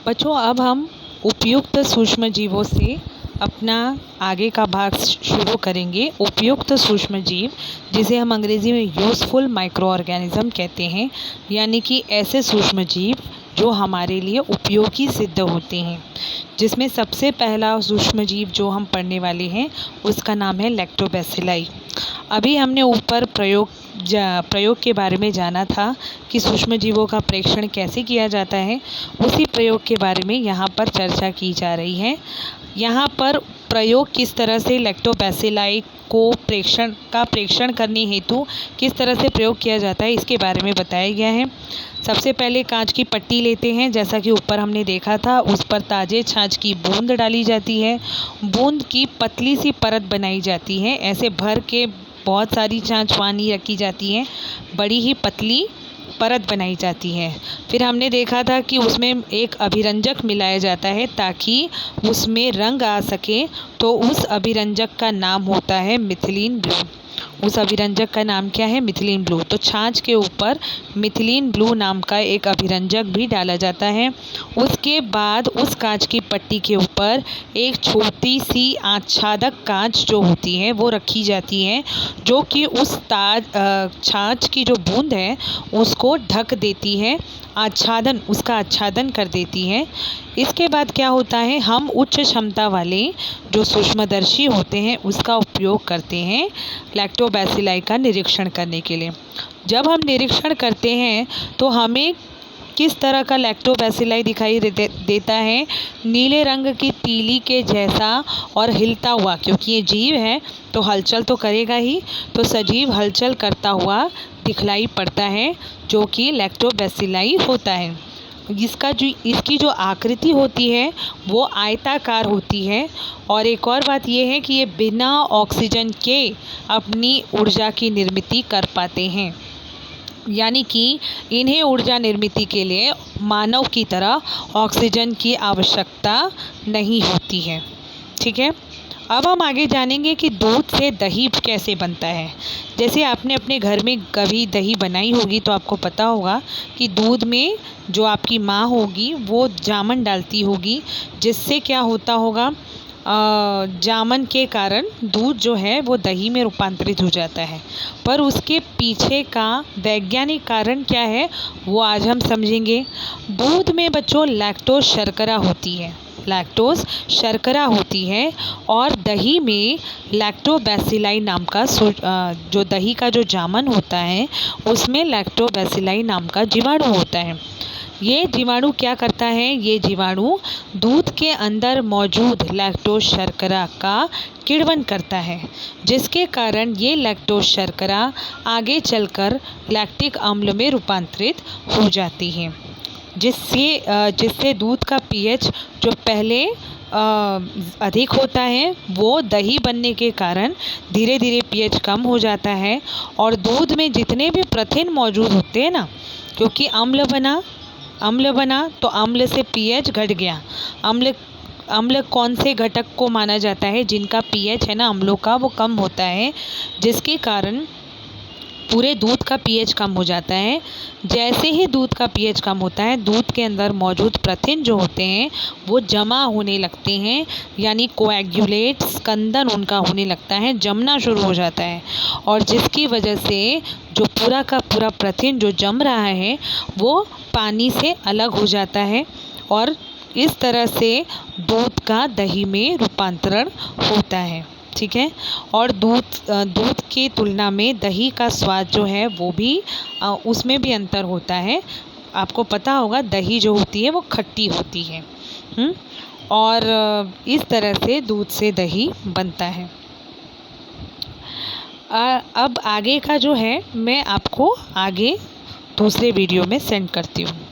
बच्चों, अब हम उपयुक्त सूक्ष्म जीवों से अपना आगे का भाग शुरू करेंगे। उपयुक्त सूक्ष्म जीव, जिसे हम अंग्रेजी में यूज़फुल माइक्रो ऑर्गेनिज्म कहते हैं, यानी कि ऐसे सूक्ष्म जीव जो हमारे लिए उपयोगी सिद्ध होते हैं। जिसमें सबसे पहला सूक्ष्म जीव जो हम पढ़ने वाले हैं उसका नाम है लैक्टोबैसिलाई। अभी हमने ऊपर प्रयोग के बारे में जाना था कि सूक्ष्म जीवों का प्रेक्षण कैसे किया जाता है। उसी प्रयोग के बारे में यहाँ पर चर्चा की जा रही है। यहाँ पर प्रयोग किस तरह से लैक्टोबैसिलाई को प्रेक्षण करने हेतु किस तरह से प्रयोग किया जाता है, इसके बारे में बताया गया है। सबसे पहले कांच की पट्टी लेते हैं, जैसा कि ऊपर हमने देखा था। उस पर ताज़े छाछ की बूंद डाली जाती है। बूंद की पतली सी परत बनाई जाती है। ऐसे भर के बहुत सारी छाछ पानी रखी जाती है, बड़ी ही पतली परत बनाई जाती है। फिर हमने देखा था कि उसमें एक अभिरंजक मिलाया जाता है ताकि उसमें रंग आ सके। तो उस अभिरंजक का नाम होता है मिथिलीन ब्लू। उस अभिरंजक का नाम क्या है? Methylene blue. तो छाछ के ऊपर मिथिलीन ब्लू नाम का एक अभिरंजक भी डाला जाता है। उसके बाद उस कांच की पट्टी के ऊपर एक छोटी सी आच्छादक कांच जो होती है वो रखी जाती है, जो कि उस छाछ की जो बूंद है उसको ढक देती है, उसका आच्छादन कर देती है। इसके बाद क्या होता है, हम उच्च क्षमता वाले जो सूक्ष्मदर्शी होते हैं उसका उपयोग करते हैं लैक्टोबैसिलाई का निरीक्षण करने के लिए। जब हम निरीक्षण करते हैं तो हमें किस तरह का लैक्टोबैसिलाई दिखाई देता है? नीले रंग की तीली के जैसा और हिलता हुआ, क्योंकि ये जीव है तो हलचल तो करेगा ही, तो सजीव हलचल करता हुआ दिखलाई पड़ता है, जो कि लैक्टोबैसिलाई होता है। इसकी जो आकृति होती है वो आयताकार होती है। और एक और बात ये है कि ये बिना ऑक्सीजन के अपनी ऊर्जा की निर्मित कर पाते हैं, यानी कि इन्हें ऊर्जा निर्मित के लिए मानव की तरह ऑक्सीजन की आवश्यकता नहीं होती है। ठीक है, अब हम आगे जानेंगे कि दूध से दही कैसे बनता है। जैसे आपने अपने घर में कभी दही बनाई होगी तो आपको पता होगा कि दूध में जो आपकी माँ होगी वो जामन डालती होगी, जिससे क्या होता होगा, जामन के कारण दूध जो है वो दही में रूपांतरित हो जाता है। पर उसके पीछे का वैज्ञानिक कारण क्या है वो आज हम समझेंगे। दूध में बच्चों लैक्टोज शर्करा होती है और दही में लैक्टोबैसिलाई नाम का जो दही का जो जामन होता है उसमें लैक्टोबैसिलाई नाम का जीवाणु होता है। ये जीवाणु क्या करता है? ये जीवाणु दूध के अंदर मौजूद लैक्टोज शर्करा का किण्वन करता है, जिसके कारण ये लैक्टोज शर्करा आगे चलकर लैक्टिक अम्ल में रूपांतरित हो जाती है, जिससे दूध का पीएच जो पहले अधिक होता है वो दही बनने के कारण धीरे धीरे पीएच कम हो जाता है। और दूध में जितने भी प्रथिन मौजूद होते हैं ना, क्योंकि अम्ल बना तो अम्ल से पीएच घट गया। अम्ल कौन से घटक को माना जाता है? जिनका पीएच है ना अम्लों का वो कम होता है, जिसके कारण पूरे दूध का पीएच कम हो जाता है। जैसे ही दूध का पीएच कम होता है, दूध के अंदर मौजूद प्रथिन जो होते हैं वो जमा होने लगते हैं, यानी कोएगुलेट, स्कंदन उनका होने लगता है, जमना शुरू हो जाता है। और जिसकी वजह से जो पूरा का पूरा प्रथिन जो जम रहा है वो पानी से अलग हो जाता है, और इस तरह से दूध का दही में रूपांतरण होता है। ठीक है, और दूध की तुलना में दही का स्वाद जो है वो भी उसमें भी अंतर होता है। आपको पता होगा दही जो होती है वो खट्टी होती है। और इस तरह से दूध से दही बनता है। अब आगे का जो है मैं आपको आगे दूसरे वीडियो में सेंड करती हूँ।